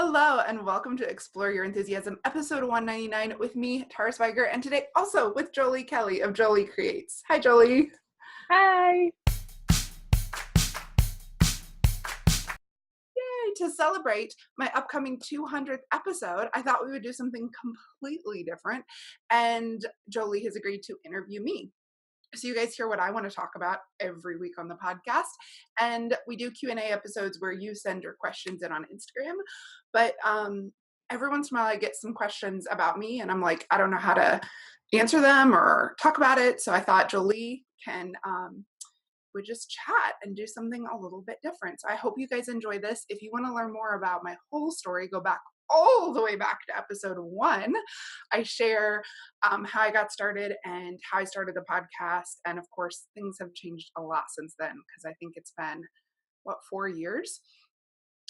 Hello and welcome to Explore Your Enthusiasm, episode 199 with me, Tara Swiger, and today also with Jolie Kelly of Jolie Creates. Hi, Jolie. Hi. Yay! To celebrate my upcoming 200th episode, I thought we would do something completely different, and Jolie has agreed to interview me. So you guys hear what I want to talk about every week on the podcast, and we do Q&A episodes where you send your questions in on Instagram, but every once in a while I get some questions about me and I'm like, I don't know how to answer them or talk about it. So I thought Jolie can would just chat and do something a little bit different. So I hope you guys enjoy this. If you want to learn more about my whole story, go back all the way back to episode 1. I share how I got started and how I started the podcast. And of course, things have changed a lot since then because I think it's been, 4 years?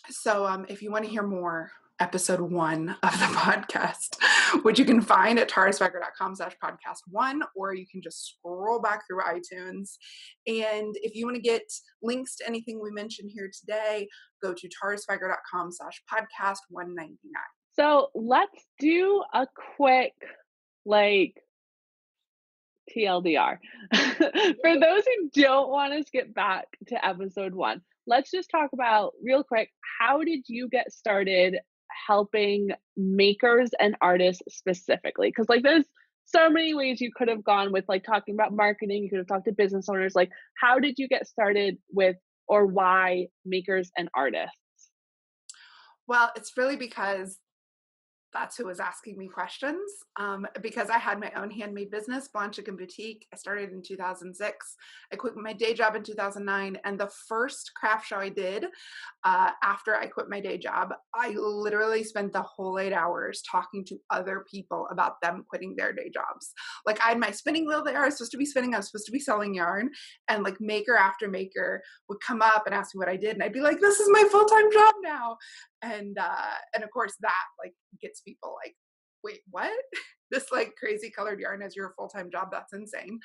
So if you want to hear more, episode 1 of the podcast, which you can find at taraswiger.com/podcast1, or you can just scroll back through iTunes. And if you want to get links to anything we mentioned here today, go to taraswiger.com/podcast199. So let's do a quick, TLDR. For those who don't want to skip back to episode 1, let's just talk about real quick, how did you get started helping makers and artists specifically? Because there's so many ways you could have gone with talking about marketing. You could have talked to business owners. How did you get started with, or why makers and artists? Well, it's really because that's who was asking me questions, because I had my own handmade business, Blonde Chicken Boutique. I started in 2006. I quit my day job in 2009. And the first craft show I did after I quit my day job, I literally spent the whole 8 hours talking to other people about them quitting their day jobs. I had my spinning wheel there. I was supposed to be spinning. I was supposed to be selling yarn. And maker after maker would come up and ask me what I did. And I'd be like, this is my full-time job now. And of course that gets people wait, what? This crazy colored yarn is your full-time job? That's insane.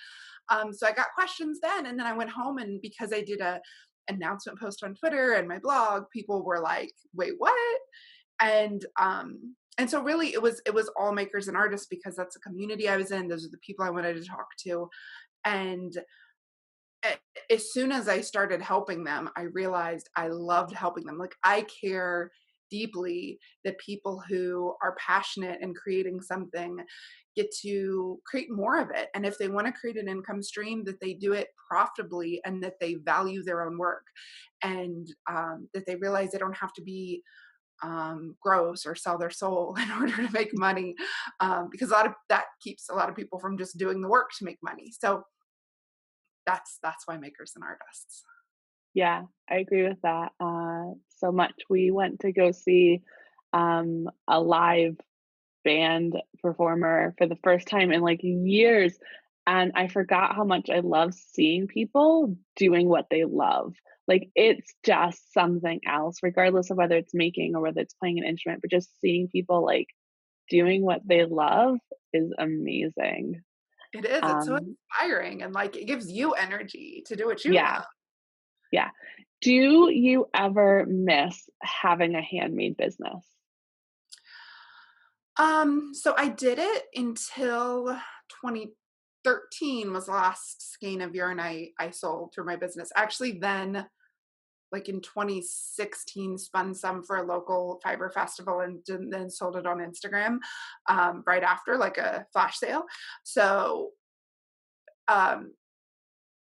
So I got questions then, and then I went home, and because I did a announcement post on Twitter and my blog, people were like, wait, what? And so really it was all makers and artists, because that's the community I was in. Those are the people I wanted to talk to. And as soon as I started helping them, I realized I loved helping them. I care deeply that people who are passionate in creating something get to create more of it. And if they want to create an income stream, that they do it profitably, and that they value their own work, and that they realize they don't have to be gross or sell their soul in order to make money, because a lot of that keeps a lot of people from just doing the work to make money. So that's why makers and artists. Yeah, I agree with that so much. We went to go see a live band performer for the first time in years, and I forgot how much I love seeing people doing what they love. It's just something else, regardless of whether it's making or whether it's playing an instrument, but just seeing people doing what they love is amazing. It is. It's so Um, inspiring, and it gives you energy to do what you yeah, love. yeah. Do you ever miss having a handmade business? So I did it until 2013 was the last skein of yarn I sold through my business. Actually, then in 2016, spun some for a local fiber festival, and then sold it on Instagram right after, a flash sale. So um,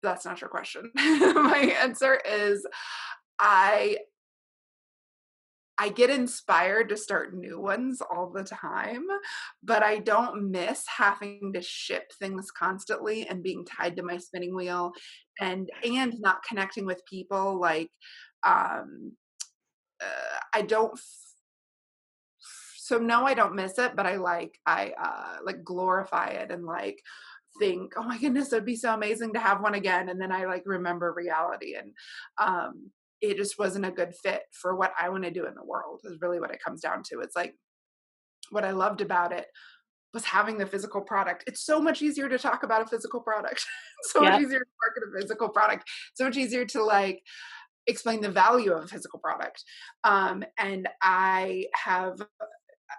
that's not your question. My answer is I get inspired to start new ones all the time, but I don't miss having to ship things constantly and being tied to my spinning wheel, and not connecting with people. Um, I don't. So no, I don't miss it, but I glorify it, and think, oh my goodness, it'd be so amazing to have one again. And then I remember reality, and it just wasn't a good fit for what I want to do in the world, is really what it comes down to. It's what I loved about it was having the physical product. It's so much easier to talk about a physical product. So much Yep. easier to market a physical product. So much easier to explain the value of a physical product. And I have,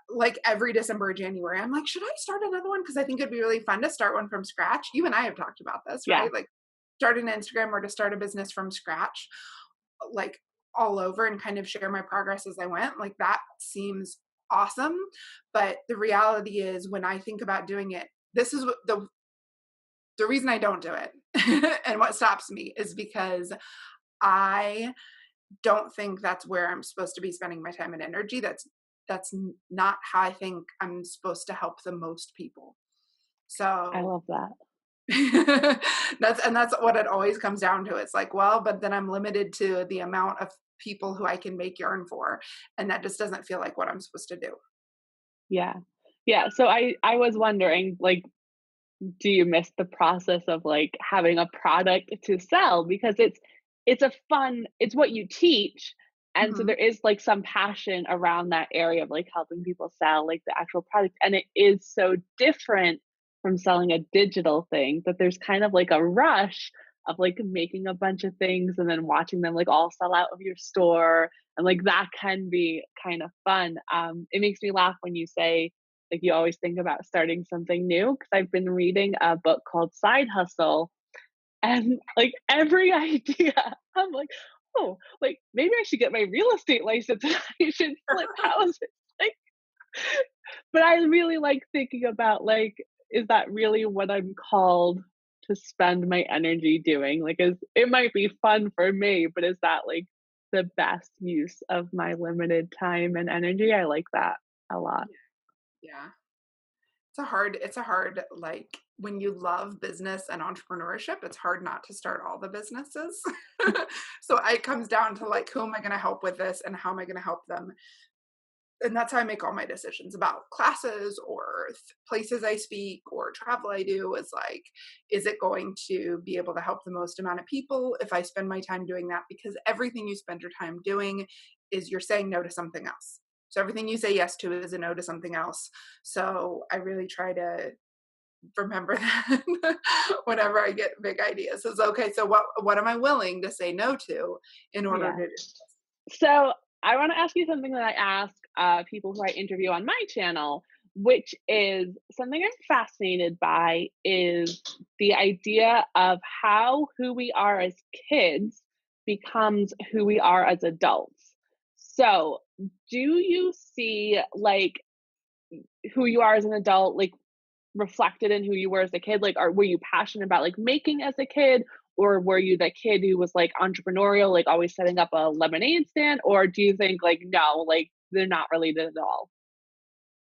like, every December or January, I'm like, should I start another one? Because I think it'd be really fun to start one from scratch. You and I have talked about this, Yeah, right? Like, start an Instagram or to start a business from scratch, like, all over, and kind of share my progress as I went. Like, that seems awesome. But the reality is, when I think about doing it, this is what the reason I don't do it and what stops me is because I don't think that's where I'm supposed to be spending my time and energy. Not how I think I'm supposed to help the most people. I So love that. that's what it always comes down to. It's like, well, but then I'm limited to the amount of people who I can make yarn for, and that just doesn't feel like what I'm supposed to do. Yeah. Yeah, so I was wondering, like, do you miss the process of, like, having a product to sell? Because it's a fun it's what you teach, and so Mhm. there is, like, some passion around that area of, like, helping people sell, like, the actual product, and it is so different from selling a digital thing that there's kind of, like, a rush of, like, making a bunch of things and then watching them, like, all sell out of your store, and, like, that can be kind of fun. It makes me laugh when you say, like, you always think about starting something new, because 'cause I've been reading a book called Side Hustle, and, like, every idea, I'm like, "Oh, like, maybe I should get my real estate license, I should flip houses." Like, but I really like thinking about, like, is that really what I'm called to spend my energy doing? Like, is it might be fun for me, but is that, like, the best use of my limited time and energy? I like that a lot. Yeah. It's a hard, like, when you love business and entrepreneurship, it's hard not to start all the businesses. So it comes down to, like, who am I gonna help with this and how am I gonna help them? And that's how I make all my decisions about classes or places I speak or travel I do, is like, is it going to be able to help the most amount of people if I spend my time doing that? Because everything you spend your time doing is you're saying no to something else. So everything you say yes to is a no to something else. So I really try to remember that whenever I get big ideas. It's okay. So what am I willing to say no to in order Yeah. to do? So I want to ask you something that I ask people who I interview on my channel, which is something I'm fascinated by is the idea of how who we are as kids becomes who we are as adults. So do you see like who you are as an adult, like reflected in who you were as a kid? Like, were you passionate about like making as a kid, or were you the kid who was like entrepreneurial, like always setting up a lemonade stand? Or do you think like no, like they're not related at all?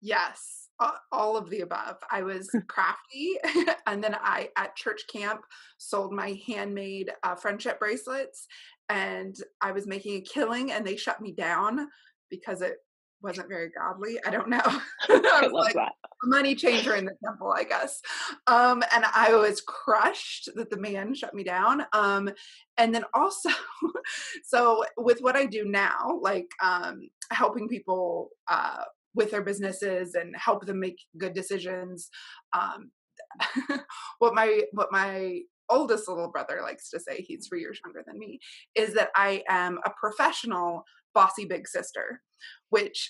Yes, all of the above. I was crafty, and then I, at church camp, sold my handmade friendship bracelets, and I was making a killing, and they shut me down because it wasn't very godly. I don't know. I I was love like that. a money changer in the temple, I guess. And I was crushed that the man shut me down. And then also, so with what I do now, like helping people with their businesses and help them make good decisions. Um, what my oldest little brother likes to say, he's 3 years younger than me, is that I am a professional bossy big sister, which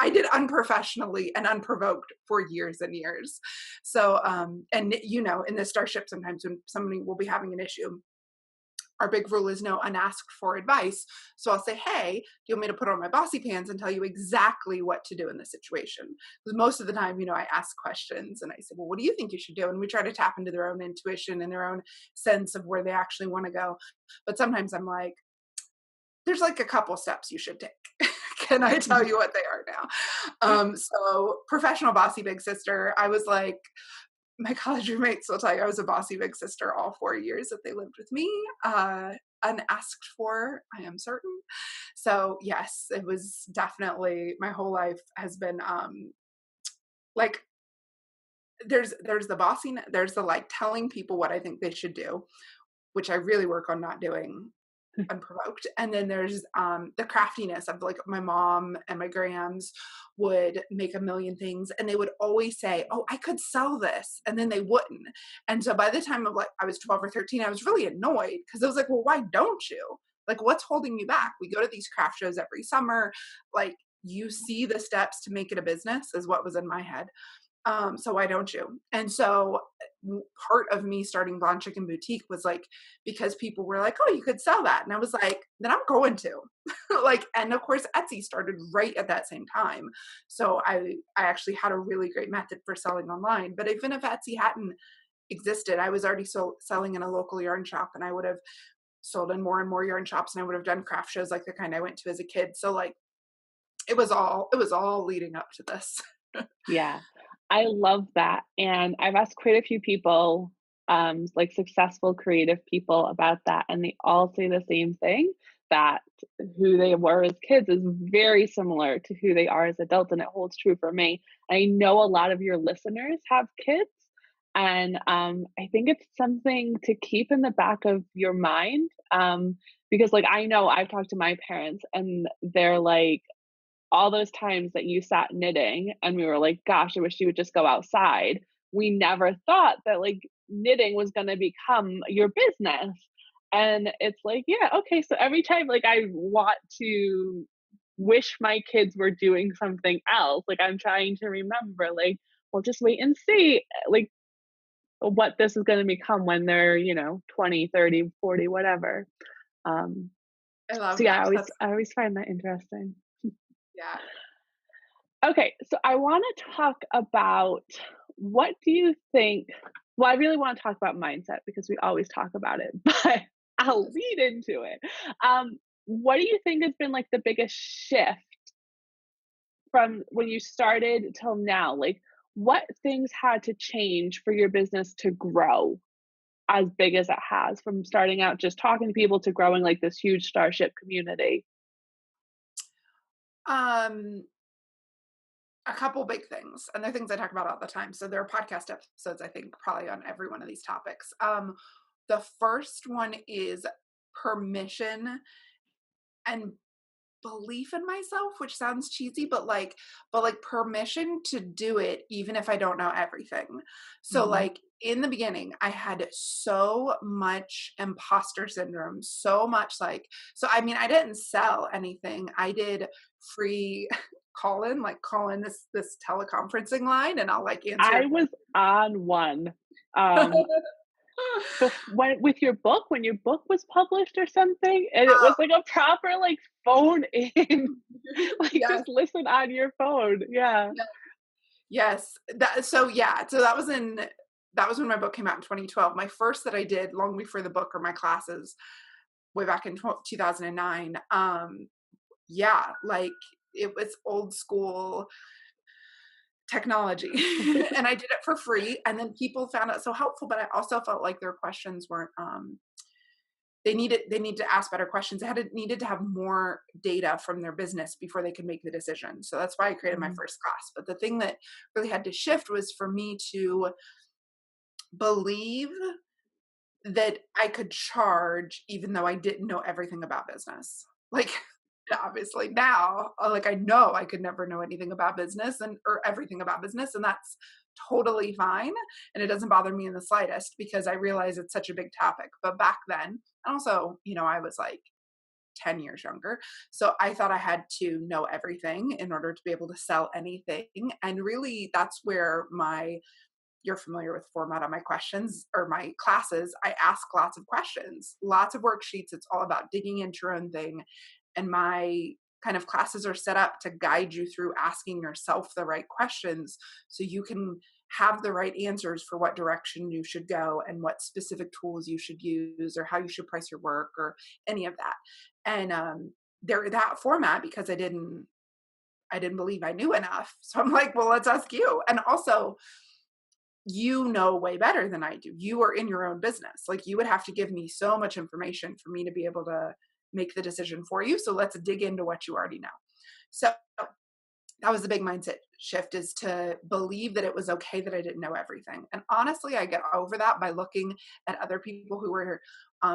I did unprofessionally and unprovoked for years and years. So, and in the starship, sometimes when somebody will be having an issue, our big rule is no unasked for advice. So I'll say, hey, do you want me to put on my bossy pants and tell you exactly what to do in this situation? Because most of the time, I ask questions and I say, well, what do you think you should do? And we try to tap into their own intuition and their own sense of where they actually want to go. But sometimes I'm like, there's like a couple steps you should take. Can I tell you what they are now? So professional bossy big sister, I was like, my college roommates will tell you I was a bossy big sister all 4 years that they lived with me, unasked for, I am certain. So yes, it was definitely, my whole life has been like, there's the bossing, there's the like telling people what I think they should do, which I really work on not doing unprovoked. And then there's the craftiness of, like, my mom and my grams would make a million things and they would always say, oh, I could sell this, and then they wouldn't. And so by the time of, like, I was 12 or 13, I was really annoyed because I was like, well, why don't you? Like, what's holding you back? We go to these craft shows every summer. Like, you see the steps to make it a business, is what was in my head. So why don't you? And so part of me starting Blonde Chicken Boutique was like, because people were like, oh, you could sell that. And I was like, then I'm going to. Like, and of course, Etsy started right at that same time. So I actually had a really great method for selling online. But even if Etsy hadn't existed, I was already selling in a local yarn shop, and I would have sold in more and more yarn shops, and I would have done craft shows like the kind I went to as a kid. So like it was all leading up to this. Yeah, I love that, and I've asked quite a few people, like successful creative people about that, and they all say the same thing, that who they were as kids is very similar to who they are as adults, and it holds true for me. I know a lot of your listeners have kids, and I think it's something to keep in the back of your mind, because like I know I've talked to my parents, and they're like, all those times that you sat knitting and we were like, gosh, I wish you would just go outside. We never thought that like knitting was going to become your business. And it's like, yeah, okay. So every time like I want to wish my kids were doing something else, like I'm trying to remember, like, well, just wait and see, like what this is going to become when they're, 20, 30, 40, whatever. Um, I so love yeah, that. That's I always find that interesting. yeah. Okay, so I want to talk about, what do you think? Well, I really want to talk about mindset because we always talk about it, but I'll Yes. lead into it. What do you think has been like the biggest shift from when you started till now? Like, what things had to change for your business to grow as big as it has, from starting out just talking to people to growing like this huge Starship community? Um, a couple big things, and they're things I talk about all the time. So there are podcast episodes, I think, probably on every one of these topics. The first one is permission and belief in myself, which sounds cheesy, but like permission to do it even if I don't know everything. So Mhm. like in the beginning, I had so much imposter syndrome, so much like, so I mean, I didn't sell anything. I did free call in this teleconferencing line, and I'll like I answer. was on one. Um, when your book was published or something, and it was like a proper like phone in, like Yes. just listen on your phone. Yeah. Yes. That was when my book came out in 2012. My first that I did long before the book, or my classes way back in 2009. Yeah, like it was old school technology. And I did it for free, and then people found it so helpful, but I also felt like their questions weren't they need to ask better questions. Needed to have more data from their business before they could make the decision. So that's why I created my Mhm. first class. But the thing that really had to shift was for me to believe that I could charge even though I didn't know everything about business. Like, obviously now, like I know I could never know anything about business and or everything about business, and that's totally fine. And it doesn't bother me in the slightest because I realize it's such a big topic. But back then, and also, I was like 10 years younger. So I thought I had to know everything in order to be able to sell anything. And really, that's where you're familiar with the format of my questions or my classes. I ask lots of questions, lots of worksheets. It's all about digging into your own thing. And my kind of classes are set up to guide you through asking yourself the right questions so you can have the right answers for what direction you should go and what specific tools you should use or how you should price your work or any of that. And there that format, because I didn't believe I knew enough. So I'm like, well, let's ask you. And also, you know way better than I do. You are in your own business. Like you would have to give me so much information for me to be able to make the decision for you. So let's dig into what you already know. So that was the big mindset shift, is to believe that it was okay that I didn't know everything. And honestly, I get over that by looking at other people who were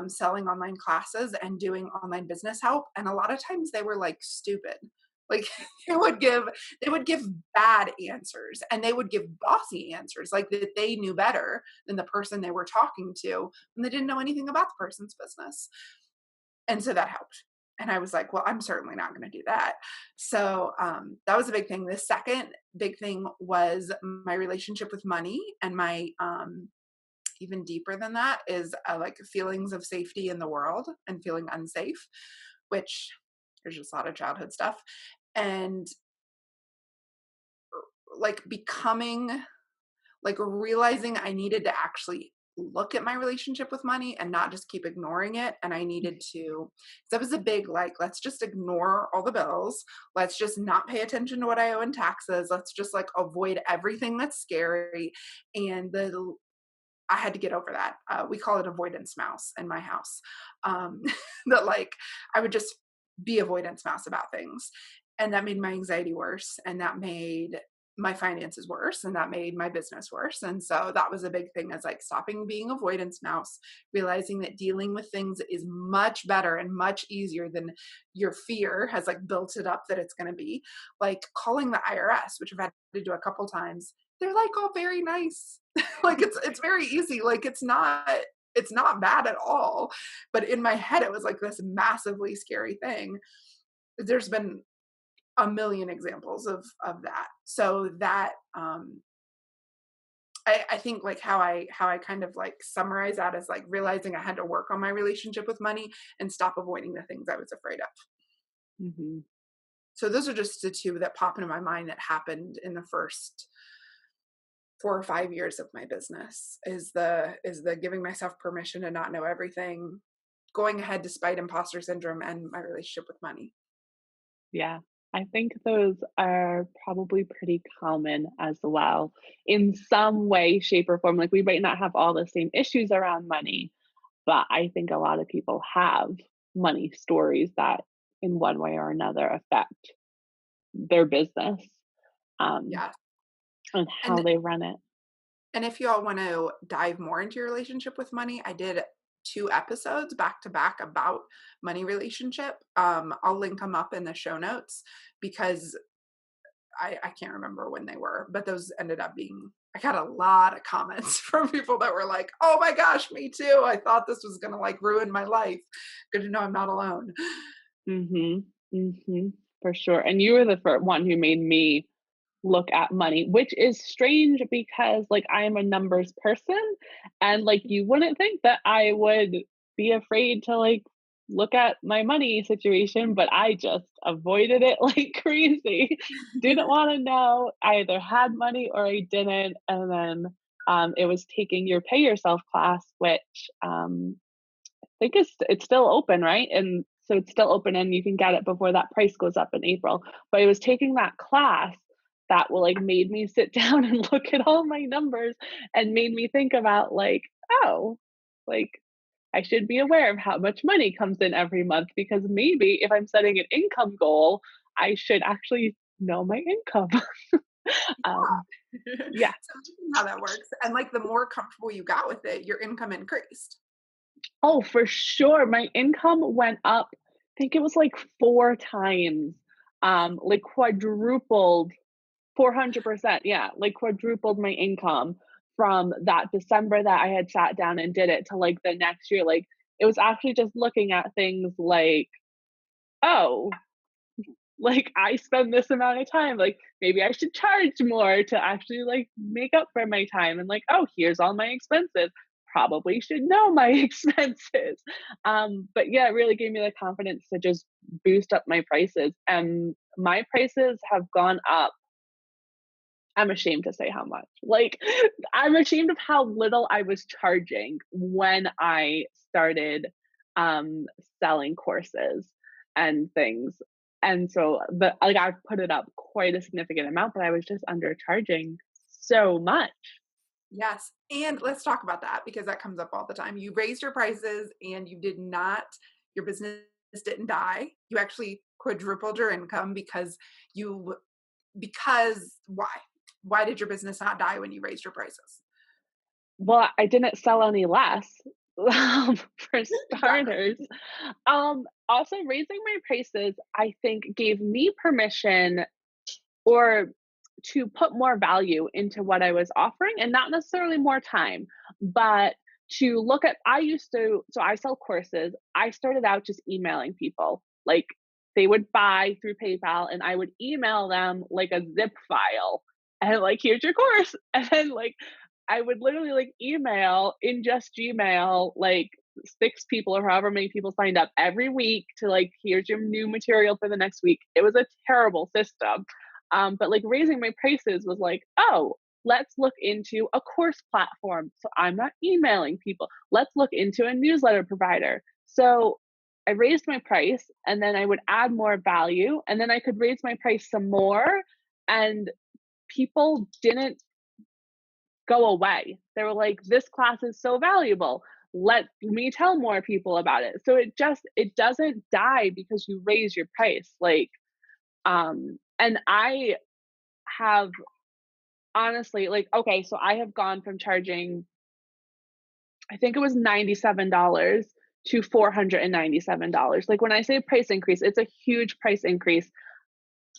selling online classes and doing online business help. And a lot of times they were like stupid. Like they would give they would give bad answers, and they would give bossy answers, like that they knew better than the person they were talking to, and they didn't know anything about the person's business. And so that helped. And I was like, well, I'm certainly not going to do that. So that was a big thing. The second big thing was my relationship with money, and my even deeper than that is like feelings of safety in the world and feeling unsafe, which there's just a lot of childhood stuff. And like becoming like realizing I needed to actually look at my relationship with money and not just keep ignoring it. And I needed to, that was a big, like, let's just ignore all the bills. Let's just not pay attention to what I owe in taxes. Let's just like avoid everything that's scary. And I had to get over that. We call it avoidance mouse in my house. Um, that like I would just be avoidance mouse about things. And that made my anxiety worse. And that made my finances worse. And that made my business worse. And so that was a big thing, is like stopping being avoidance mouse, realizing that dealing with things is much better and much easier than your fear has like built it up that it's going to be. Like calling the IRS, which I've had to do a couple times. They're like all very nice. Like it's very easy. Like it's not bad at all. But in my head it was like this massively scary thing. There's been a million examples of that. So that I think like how I kind of like summarize that as like realizing I had to work on my relationship with money and stop avoiding the things I was afraid of. Mhm. So those are just the two that pop into my mind that happened in the first 4 or 5 years of my business, is the giving myself permission to not know everything, going ahead despite imposter syndrome, and my relationship with money. Yeah. I think those are probably pretty common as well in some way, shape, or form. Like, we might not have all the same issues around money, but I think a lot of people have money stories that, in one way or another, affect their business, um, Yeah. and And how they run it. and if you all want to dive more into your relationship with money, I did 2 episodes back to back about money relationship. I'll link them up in the show notes because I can't remember when they were, but those ended up being, I got a lot of comments from people that were like, oh my gosh, me too. I thought this was going to like ruin my life. Good to know I'm not alone. Mhm. Mhm. For sure. And you were the one who made me look at money, which is strange because, like, I am a numbers person, and, like, you wouldn't think that I would be afraid to, like, look at my money situation, but I just avoided it like crazy. Didn't wanna know. I either had money or I didn't, and then, it was taking your pay yourself class, which, think it's still open, right? And so it's still open and you can get it before that price goes up in April. But I was taking that class that will like made me sit down and look at all my numbers and made me think about like, oh, like I should be aware of how much money comes in every month because maybe if I'm setting an income goal, I should actually know my income. um, yeah. So how that works. And like the more comfortable you got with it, your income increased. Oh, for sure. My income went up, I think it was like 4 times, like quadrupled, 400%, yeah, like quadrupled my income from that December that I had sat down and did it to like the next year. Like, it was actually just looking at things like, "Oh, like I spend this amount of time, like maybe I should charge more to actually like make up for my time." And like, oh, here's all my expenses, probably should know my expenses. But yeah, it really gave me the confidence to just boost up my prices, and my prices have gone up. I'm ashamed to say how much. Like, I'm ashamed of how little I was charging when I started um selling courses and things. And so the like I've put it up quite a significant amount, but I was just undercharging so much. Yes. And let's talk about that because that comes up all the time. You raised your prices and you did not, your business didn't die. You actually quadrupled your income you, because why? Why did your business not die when you raised your prices? Well, I didn't sell any less, for Exactly. starters. Also raising my prices, I think gave me permission or to put more value into what I was offering and not necessarily more time, but to look at, I used to, so I sell courses. I started out just emailing people. Like they would buy through PayPal and I would email them like a zip file and like, here's your course. And then like I would literally like email in just Gmail, like 6 people or however many people signed up every week to like, here's your new material for the next week. It was a terrible system. But like raising my prices was like, oh, let's look into a course platform. So I'm not emailing people. Let's look into a newsletter provider. So I raised my price and then I would add more value and then I could raise my price some more. And people didn't go away. They were like, this class is so valuable. Let me tell more people about it. So it doesn't die because you raise your price. Like, and I have honestly, like, okay, so I have gone from charging, I think it was $97 to $497. Like when I say price increase, it's a huge price increase.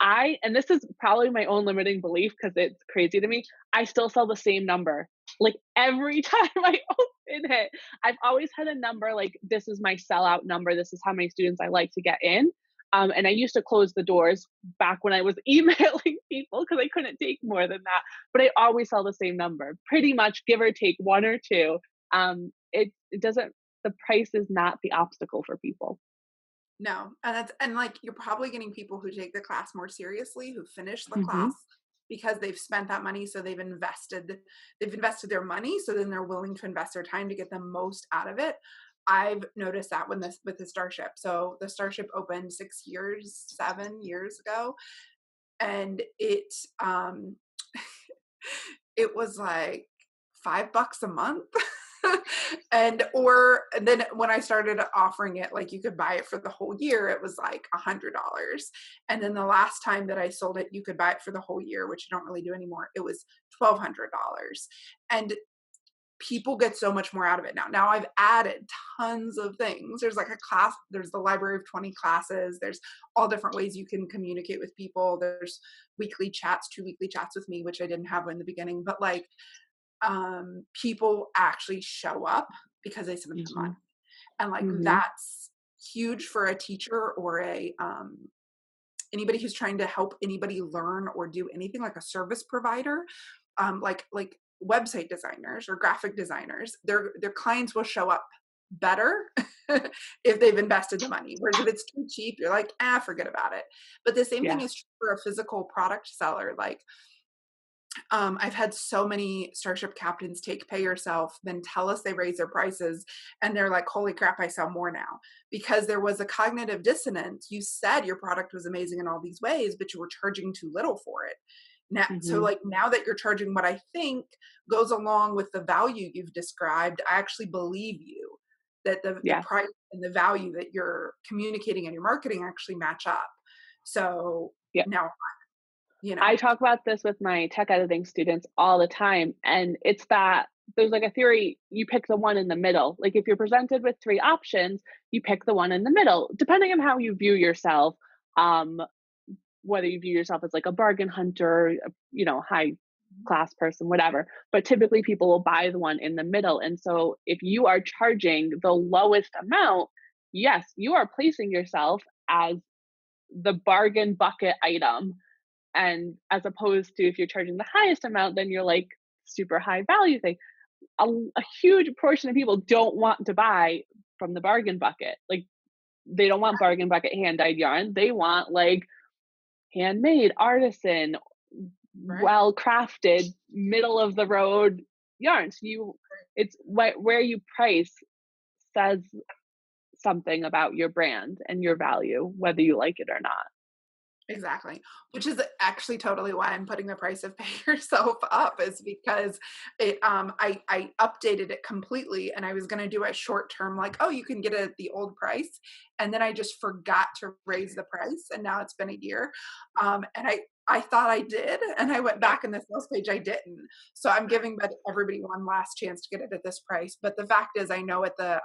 And this is probably my own limiting belief because it's crazy to me. I still sell the same number. Like every time I open it, I've always had a number like, this is my sellout number. This is how many students I like to get in. And I used to close the doors back when I was emailing people because I couldn't take more than that. But I always sell the same number, pretty much give or take one or two. It doesn't, the price is not the obstacle for people. No, and like you're probably getting people who take the class more seriously, who finish the Hmm. class because they've spent that money, so they've invested their money, so then they're willing to invest their time to get the most out of it. I've noticed that when this with the Starship. So the Starship opened 6 years, 7 years ago, and it was like $5 a month. And then when I started offering it, like you could buy it for the whole year, it was like $100. And then the last time that I sold it, you could buy it for the whole year, which I don't really do anymore. It was $1,200. And people get so much more out of it now. Now I've added tons of things. There's like a class, there's the library of 20 classes. There's all different ways you can communicate with people. There's weekly chats, 2 weekly chats with me, which I didn't have in the beginning, but like people actually show up because they spent the money. Hmm. And like Hmm. that's huge for a teacher or a anybody who's trying to help anybody learn or do anything like a service provider, like website designers or graphic designers. Their clients will show up better if they've invested the money. Whereas if it's too cheap, you're like, forget about it. But the same thing Yeah. is true for a physical product seller. Like I've had so many Starship captains take pay yourself, then tell us they raise their prices, and they're like, holy crap, I sell more now. Because there was a cognitive dissonance. You said your product was amazing in all these ways, but you were charging too little for it. Now, so Hmm. like now that you're charging what I think goes along with the value you've described, I actually believe you that the Yeah. price and the value that you're communicating and your marketing actually match up. So Yeah. now, I talk about this with my tech editing students all the time. And it's that there's like a theory, you pick the one in the middle. Like if you're presented with 3 options, you pick the one in the middle, depending on how you view yourself. Um, Whether you view yourself as like a bargain hunter, high class person, whatever. But typically people will buy the one in the middle. And so if you are charging the lowest amount, yes, you are placing yourself as the bargain bucket item. And as opposed to if you're charging the highest amount, then you're like super high value thing. A huge portion of people don't want to buy from the bargain bucket. Like they don't want bargain bucket hand dyed yarn. They want like handmade, artisan, right. well crafted, middle of the road yarns. It's where you price says something about your brand and your value, whether you like it or not. Exactly. Which is actually totally why I'm putting the price of pay yourself up is because I updated it completely and I was gonna do a short term like, oh, you can get it at the old price. And then I just forgot to raise the price and now it's been a year. And I thought I did, and I went back in the sales page, I didn't. So I'm giving everybody one last chance to get it at this price. But the fact is I know at the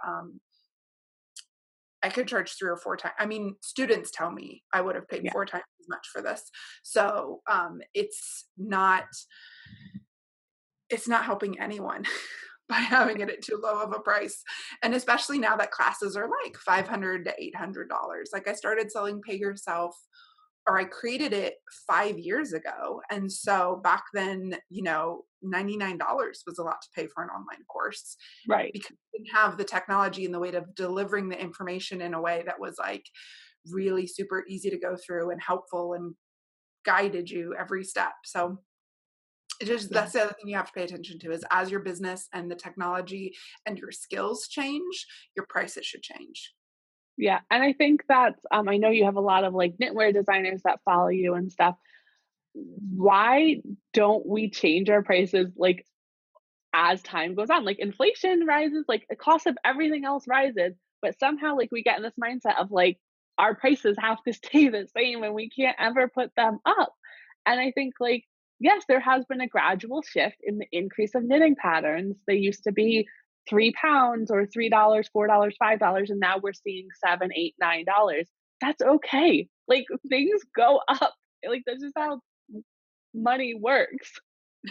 I could charge 3 or 4 times. I mean, students tell me I would have paid Yeah. 4 times as much for this. So, it's not helping anyone. by having it at too low of a price. And especially now that classes are like $500 to $800. Like I started selling Pay Yourself, or I created it 5 years ago. And so back then, $99 was a lot to pay for an online course Right. because we didn't have the technology and the way of delivering the information in a way that was like really super easy to go through and helpful and guided you every step. So it just, Yeah. that's the other thing you have to pay attention to is as your business and the technology and your skills change, your prices should change. Yeah. And I think that's, I know you have a lot of like knitwear designers that follow you and stuff. Why don't we change our prices like as time goes on? Like inflation rises, like the cost of everything else rises, but somehow like we get in this mindset of like our prices have to stay the same and we can't ever put them up. And I think like yes, there has been a gradual shift in the increase of knitting patterns. They used to be £3 or $3, $4, $5, and now we're seeing seven, eight, $9. That's okay. Like things go up. Like that's just how money works.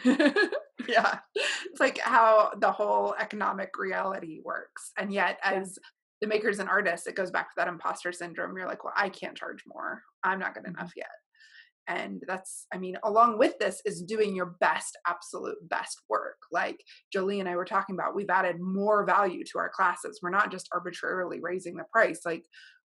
Yeah. It's like how the whole economic reality works. And yet, Yeah. as the makers and artists, it goes back to that imposter syndrome. You're like, well, I can't charge more. I'm not good Mhm. enough yet. And that's, I mean, along with this is doing your best, absolute best work. Like Jolie and I were talking about, we've added more value to our classes. We're not just arbitrarily raising the price. Like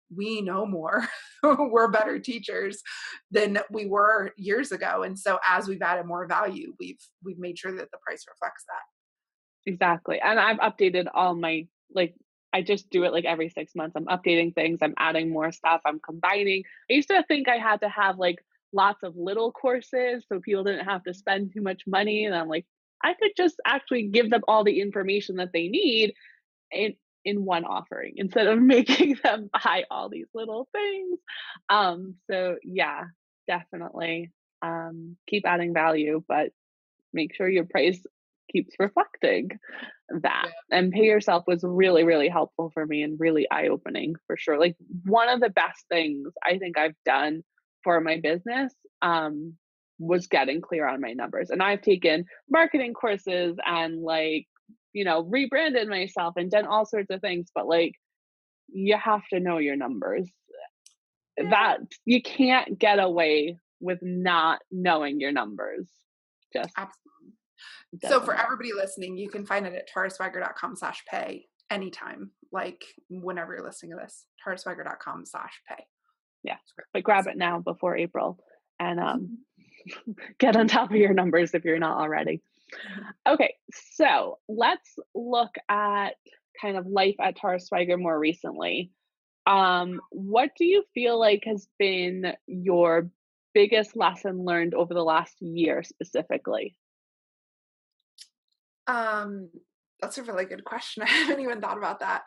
we know more. We're better teachers than we were years ago. And so as we've added more value, we've made sure that the price reflects that. Exactly, and I've updated all my like, I just do it, like, every 6 months. I'm updating things, I'm adding more stuff, I'm combining. I used to think I had to have, like, lots of little courses so people didn't have to spend too much money, and I'm like, I could just actually give them all the information that they need in in one offering instead of making them buy all these little things. So yeah, definitely, keep adding value, but make sure your price keeps reflecting that. Yeah. And Pay Yourself was really, really helpful for me and really eye opening for sure. Like one of the best things I think I've done for my business was getting clear on my numbers. And I've taken marketing courses and like, rebranded myself and done all sorts of things, but like you have to know your numbers. Yeah. That you can't get away with not knowing your numbers. Just Absolutely. So for doesn't. everybody listening, you can find it at taraswagger.com/pay anytime, like whenever you're listening to this, taraswagger.com/pay. Yeah, It's really but grab awesome. it now before April and, get on top of your numbers if you're not already. Okay, so let's look at kind of life at Tara Swiger more recently. What do you feel like has been your biggest lesson learned over the last year specifically? Um, that's a really good question. I haven't even thought about that.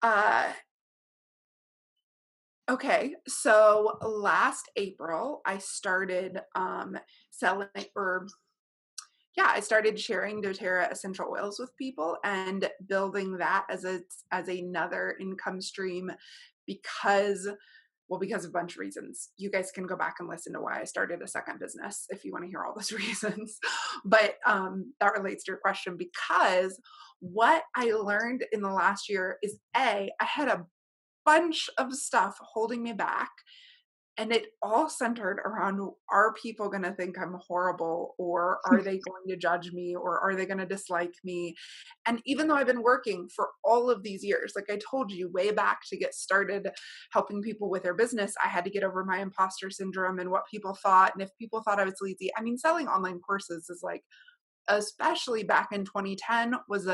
Uh, okay, so last April, I started selling, or yeah, I started sharing doTERRA essential oils with people and building that as another income stream because, well, because of a bunch of reasons. You guys can go back and listen to why I started a second business if you want to hear all those reasons. But that relates to your question because what I learned in the last year is I had a bunch of stuff holding me back, and it all centered around, are people going to think I'm horrible, or are they going to judge me, or are they going to dislike me? And even though I've been working for all of these years, like I told you way back to get started helping people with their business, I had to get over my imposter syndrome and what people thought. And if people thought I was lazy, I mean, selling online courses is like, especially back in 2010, was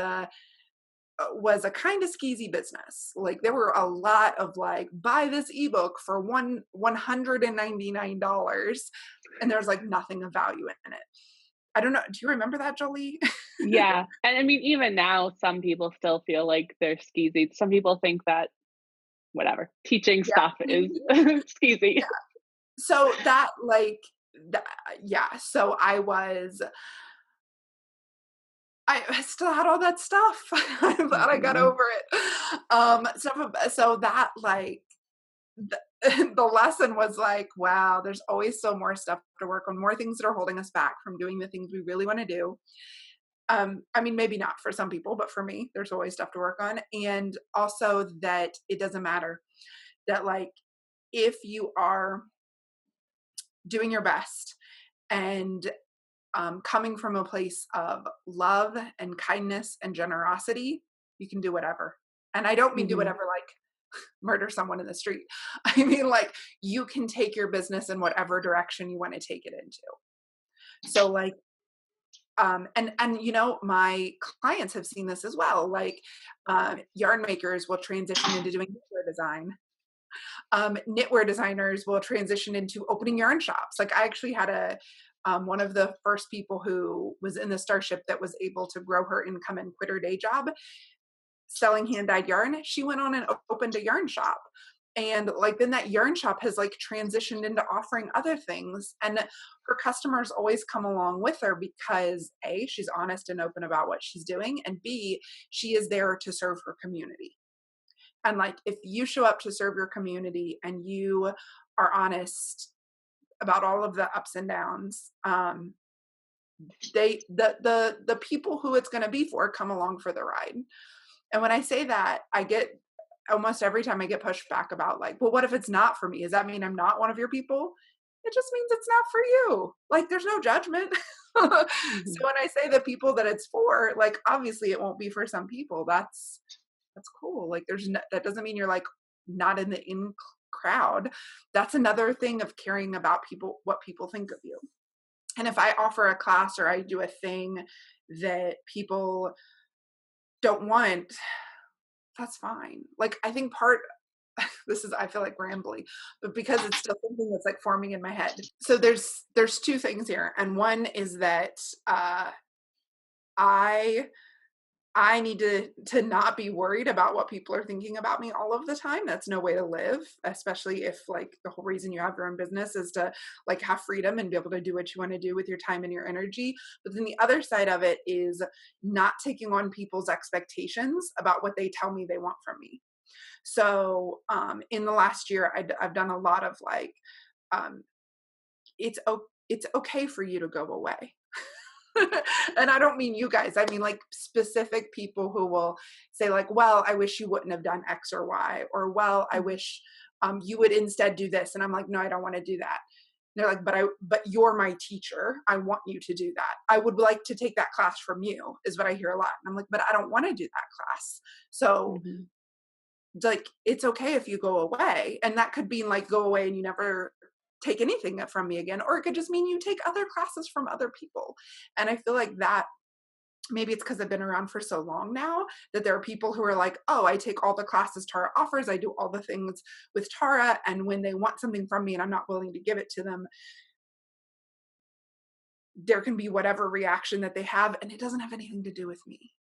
a kind of skeezy business. Like there were a lot of like, buy this ebook for $199, and there's like nothing of value in it. I don't know. Do you remember that, Jolie? Yeah, and I mean, even now, some people still feel like they're skeezy. Some people think that whatever, teaching Yeah. stuff is skeezy. Yeah. So that like that, yeah. So I still had all that stuff. I'm glad I got Mhm. over it. So that like the, the lesson was like, wow, there's always so more stuff to work on, more things that are holding us back from doing the things we really want to do. I mean, maybe not for some people, but for me, there's always stuff to work on. And also that it doesn't matter that, like, if you are doing your best and coming from a place of love and kindness and generosity, you can do whatever. And I don't mean do Mhm. whatever like murder someone in the street. I mean, like, you can take your business in whatever direction you want to take it into. So, like, and you know, my clients have seen this as well. Like, yarn makers will transition into doing knitwear design. Knitwear designers will transition into opening yarn shops. Like, I actually had a one of the first people who was in the Starship that was able to grow her income and quit her day job selling hand dyed yarn. She went on and opened a yarn shop. And like then that yarn shop has like transitioned into offering other things. And her customers always come along with her because A, she's honest and open about what she's doing. And B, she is there to serve her community. And like if you show up to serve your community and you are honest about all of the ups and downs, the people who it's going to be for come along for the ride. And when I say that, I get almost every time I get pushed back about like, well, what if it's not for me? Does that mean I'm not one of your people? It just means it's not for you. Like there's no judgment. So Mhm. when I say the people that it's for, like obviously it won't be for some people. That's cool. Like there's no, that doesn't mean you're like not in the in crowd. That's another thing of caring about people, what people think of you. And if I offer a class or I do a thing that people don't want, that's fine. Like I think part this is I feel like rambly, but because it's still something that's like forming in my head. So there's two things here. And one is that I I need to not be worried about what people are thinking about me all of the time. That's no way to live, especially if like the whole reason you have your own business is to like have freedom and be able to do what you want to do with your time and your energy. But then the other side of it is not taking on people's expectations about what they tell me they want from me. So in the last year, I've done a lot of like, um, it's okay for you to go away. And I don't mean you guys. I mean like specific people who will say like, "Well, I wish you wouldn't have done X or Y," or "Well, I wish you would instead do this." And I'm like, "No, I don't want to do that." They're like, but you're my teacher. I want you to do that. I would like to take that class from you," is what I hear a lot. And I'm like, "But I don't want to do that class." So Mhm. like it's okay if you go away, and that could mean like go away and you never take anything from me again, or it could just mean you take other classes from other people. And I feel like that maybe it's because I've been around for so long now that there are people who are like, oh, I take all the classes Tara offers, I do all the things with Tara, and when they want something from me and I'm not willing to give it to them, there can be whatever reaction that they have and it doesn't have anything to do with me.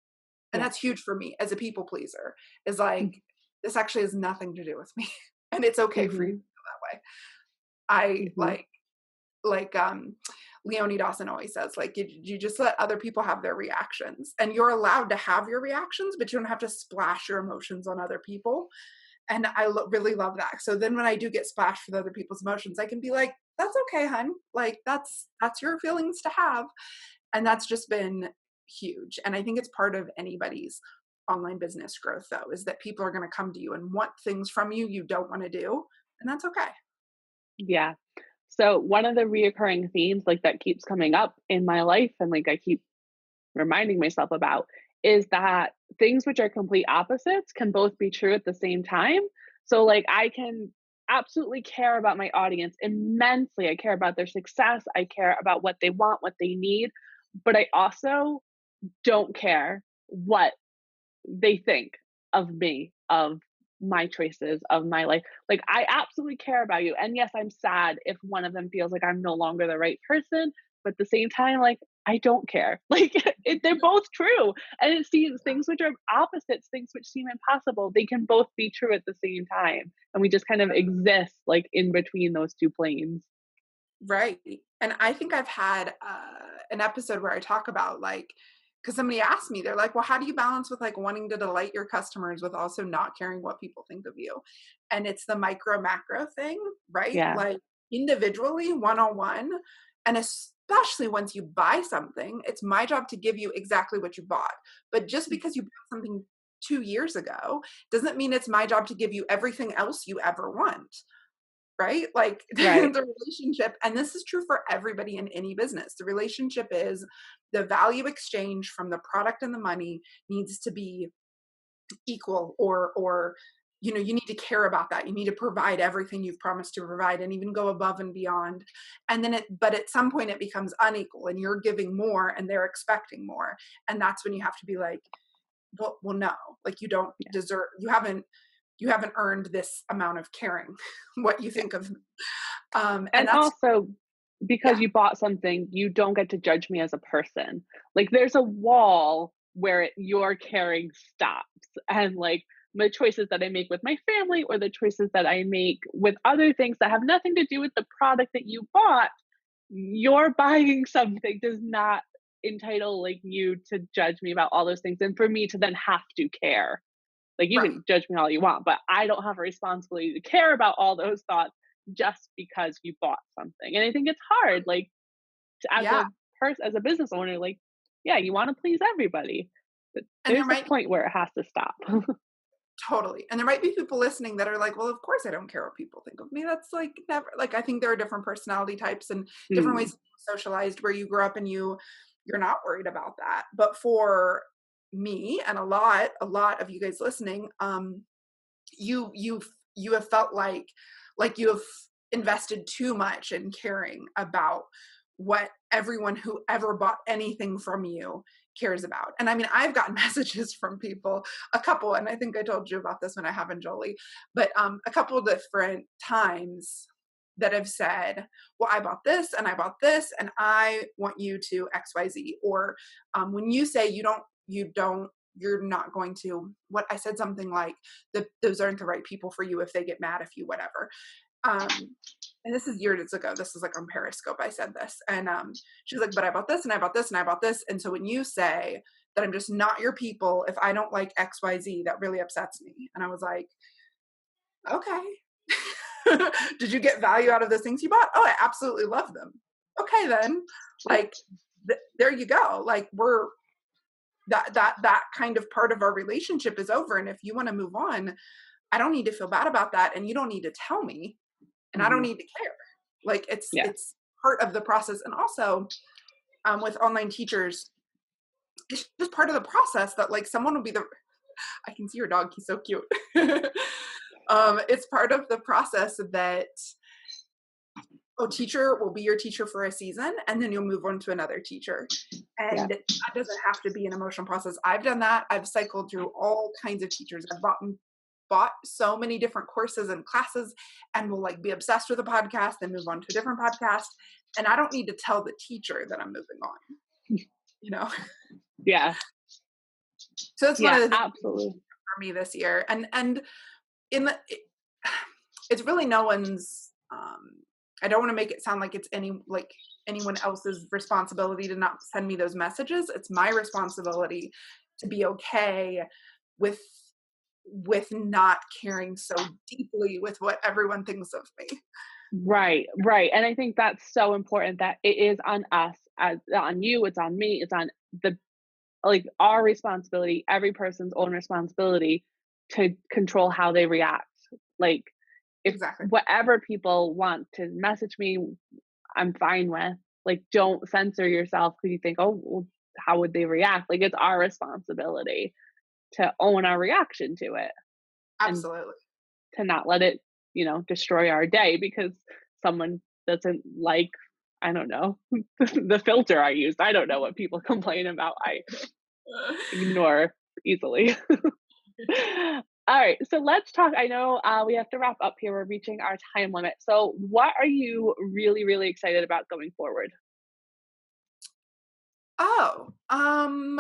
And Yeah. that's huge for me as a people pleaser, is like, Mhm. this actually has nothing to do with me. And it's okay for you to Mhm. feel that way. I Mhm. like Leonie Dawson always says, like you just let other people have their reactions, and you're allowed to have your reactions, but you don't have to splash your emotions on other people. And I really love that. So then when I do get splashed with other people's emotions, I can be like, that's okay, hun. Like that's your feelings to have. And that's just been huge. And I think it's part of anybody's online business growth though, is that people are going to come to you and want things from you you don't want to do, and that's okay. Yeah. So one of the reoccurring themes like that keeps coming up in my life and like I keep reminding myself about is that things which are complete opposites can both be true at the same time. So like I can absolutely care about my audience immensely. I care about their success. I care about what they want, what they need, but I also don't care what they think of me, of my choices, of my life. Like, I absolutely care about you. And yes, I'm sad if one of them feels like I'm no longer the right person. But at the same time, like, I don't care. Like, they're both true. And it seems things which are opposites, things which seem impossible, they can both be true at the same time. And we just kind of exist like in between those two planes. Right. And I think I've had an episode where I talk about like, because somebody asked me, they're like, well, how do you balance with like wanting to delight your customers with also not caring what people think of you? And it's the micro macro thing, right? Yeah. Like individually, one on one, and especially once you buy something, it's my job to give you exactly what you bought. But just because you bought something 2 years ago doesn't mean it's my job to give you everything else you ever want. Right? Like Right. the relationship, and this is true for everybody in any business. The relationship is the value exchange from the product and the money needs to be equal, or you need to care about that. You need to provide everything you've promised to provide and even go above and beyond. And then but at some point it becomes unequal and you're giving more and they're expecting more. And that's when you have to be like, well no, like you don't Yeah. deserve, you haven't earned this amount of caring. What you Yeah. think of me. And And that's, also, because yeah, you bought something, you don't get to judge me as a person. Like, there's a wall where your caring stops. And like the choices that I make with my family or the choices that I make with other things that have nothing to do with the product that you bought, your buying something does not entitle like you to judge me about all those things and for me to then have to care. Like, you right. can judge me all you want, but I don't have a responsibility to care about all those thoughts just because you bought something. And I think it's hard, like, Yeah. as a business owner, like, yeah, you want to please everybody, but And there there's a might be, point where it has to stop. totally. And there might be people listening that are like, well, of course I don't care what people think of me. That's like never, like, I think there are different personality types and different ways Mm, to be socialized where you grow up and you're not worried about that. But for me and a lot of you guys listening, you have felt like you have invested too much in caring about what everyone who ever bought anything from you cares about. And I mean, I've gotten messages from people, a couple, and I think I told you about this when I haven't, Jolie, but a couple different times that have said, well, I bought this and I bought this and I want you to XYZ. Or when you say you're not going to, what I said something like, those aren't the right people for you if they get mad if you whatever. And this is years ago. This is like on Periscope. I said this, and she's like, "But I bought this, and I bought this, and I bought this." And so when you say that I'm just not your people if I don't like X, Y, Z, that really upsets me. And I was like, okay. Did you get value out of those things you bought? Oh, I absolutely love them. Okay, then, like, there you go. Like, we're that kind of part of our relationship is over. And if you want to move on, I don't need to feel bad about that, and you don't need to tell me, and I don't mhm. need to care. Like, Yeah. it's part of the process. And also, with online teachers, it's just part of the process that like someone will be the. I can see your dog; he's so cute. It's part of the process that a teacher will be your teacher for a season, and then you'll move on to another teacher. Yeah. And that doesn't have to be an emotional process. I've done that. I've cycled through all kinds of teachers. I've bought so many different courses and classes and will like be obsessed with a podcast and move on to a different podcast. And I don't need to tell the teacher that I'm moving on, you know? Yeah. So that's one Yeah, of the things absolutely. for me this year. And in the, it's really no one's, I don't want to make it sound like it's anyone else's responsibility to not send me those messages. It's my responsibility to be okay with not caring so deeply with what everyone thinks of me. Right, right. And I think that's so important that it is on us, as on you, it's on me, it's on the like our responsibility, every person's own responsibility to control how they react. Like, if Exactly. whatever people want to message me, I'm fine with. Like, don't censor yourself because you think, oh, well, how would they react? Like, it's our responsibility to own our reaction to it and Absolutely. to not let it, destroy our day because someone doesn't like, I don't know, the filter I used. I don't know what people complain about. I ignore easily. All right, so let's talk. I know we have to wrap up here. We're reaching our time limit. So, what are you really, really excited about going forward? Oh, I'm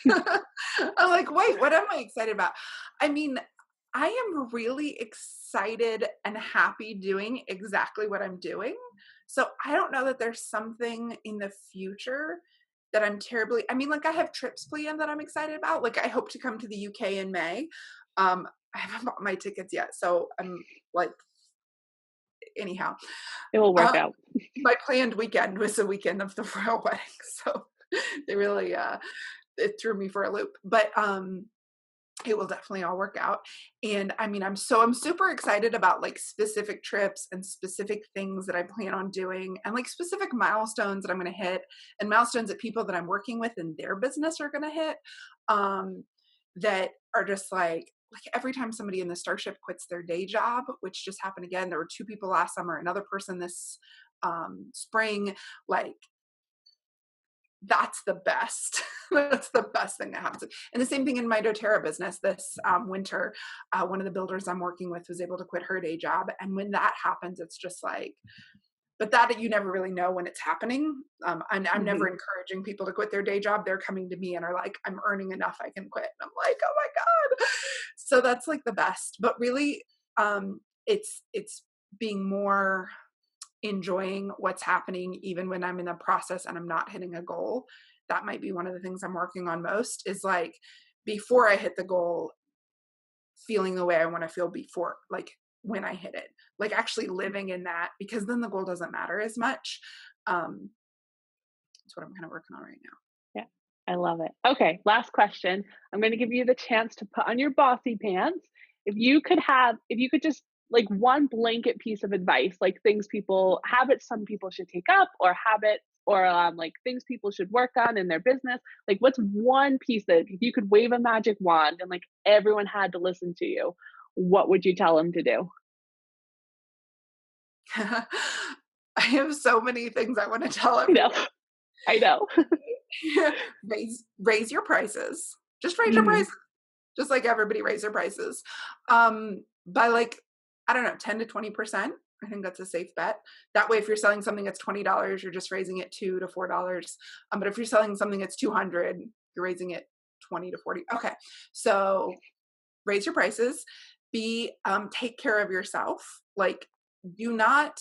like, wait, what am I excited about? I mean, I am really excited and happy doing exactly what I'm doing. So I don't know that there's something in the future that I'm terribly, I mean, like I have trips planned that I'm excited about. Like I hope to come to the UK in May. I haven't bought my tickets yet. So I'm like anyhow, It will work uh, out. my planned weekend was the weekend of the royal wedding, so they really, it threw me for a loop. But it will definitely all work out. And I mean, I'm super excited about like specific trips and specific things that I plan on doing and like specific milestones that I'm going to hit and milestones that people that I'm working with in their business are going to hit. Um, that are just like every time somebody in the starship quits their day job, which just happened again, there were 2 people last summer, another person this spring, like that's the best. That's the best thing that happens. And the same thing in my doTERRA business this winter. One of the builders I'm working with was able to quit her day job. And when that happens, it's just like, but that you never really know when it's happening. I'm never Mhm. encouraging people to quit their day job. They're coming to me and are like, I'm earning enough, I can quit. And I'm like, oh my God. So that's like the best. But really, it's being more enjoying what's happening even when I'm in the process and I'm not hitting a goal. That might be one of the things I'm working on most is like before I hit the goal, feeling the way I want to feel before, like when I hit it, like actually living in that because then the goal doesn't matter as much. Um, that's what I'm kind of working on right now. Yeah, I love it. Okay, last question. I'm going to give you the chance to put on your bossy pants. If you could just like one blanket piece of advice, like habits some people should take up, or habits, or like things people should work on in their business. Like, what's one piece that if you could wave a magic wand and like everyone had to listen to you, what would you tell them to do? I have so many things I want to tell I know, everyone. I know. Raise your prices. Just raise your Mhm, prices. Just like everybody raise their prices. By like, I don't know, 10 to 20%. I think that's a safe bet. That way, if you're selling something that's $20, you're just raising it $2 to $4. But if you're selling something that's 200, you're raising it 20 to 40. Okay. So raise your prices. Take care of yourself. Like, do not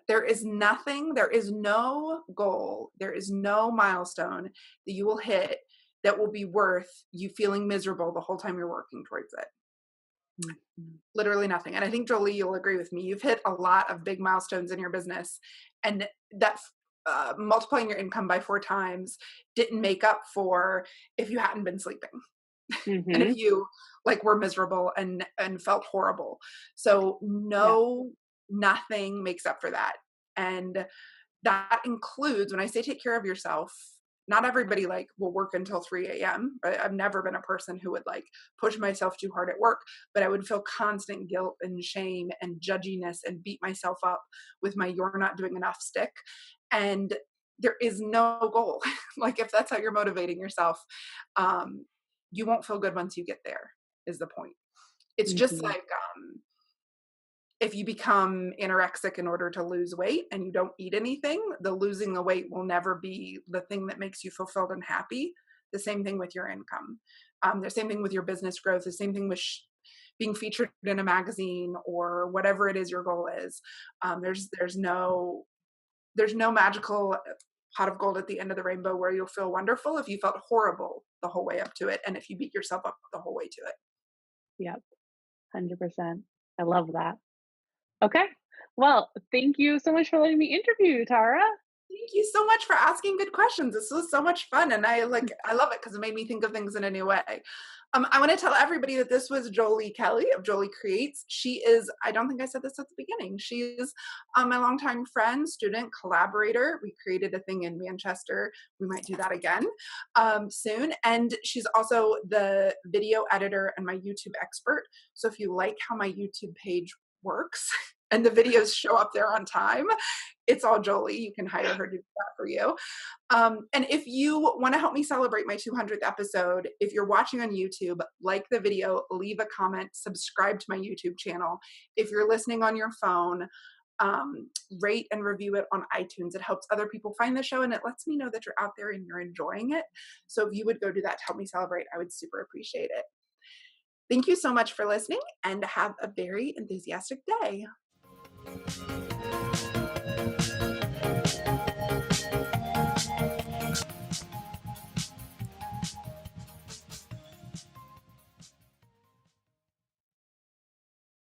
there is no goal, there is no milestone that you will hit that will be worth you feeling miserable the whole time you're working towards it. mhm. Literally nothing. And I think Jolie, you'll agree with me. You've hit a lot of big milestones in your business, and that multiplying your income by 4 times didn't make up for if you hadn't been sleeping and if Mhm. you like were miserable and felt horrible. So Yeah. no, nothing makes up for that. And that includes when I say take care of yourself, not everybody like will work until 3 a.m. Right? I've never been a person who would like push myself too hard at work, but I would feel constant guilt and shame and judginess and beat myself up with my you're not doing enough stick. And there is no goal. Like if that's how you're motivating yourself, um, you won't feel good once you get there, is the point. It's just Mhm. like if you become anorexic in order to lose weight and you don't eat anything, the losing the weight will never be the thing that makes you fulfilled and happy. The same thing with your income. The same thing with your business growth. The same thing with being featured in a magazine or whatever it is your goal is. There's no magical pot of gold at the end of the rainbow where you'll feel wonderful if you felt horrible the whole way up to it and if you beat yourself up the whole way to it. Yep. 100%. I love that. Okay. Well, thank you so much for letting me interview you, Tara. Thank you so much for asking good questions. This was so much fun, and I love it because it made me think of things in a new way. I want to tell everybody that this was Jolie Kelly of Jolie Creates. She is, I don't think I said this at the beginning, she's my longtime friend, student, collaborator. We created a thing in Manchester. We might do that again soon. And she's also the video editor and my YouTube expert. So if you like how my YouTube page works and the videos show up there on time, it's all Jolie. You can hire her to do that for you. And if you want to help me celebrate my 200th episode, if you're watching on YouTube, like the video, leave a comment, subscribe to my YouTube channel. If you're listening on your phone, rate and review it on iTunes. It helps other people find the show and it lets me know that you're out there and you're enjoying it. So if you would go do that to help me celebrate, I would super appreciate it. Thank you so much for listening and have a very enthusiastic day.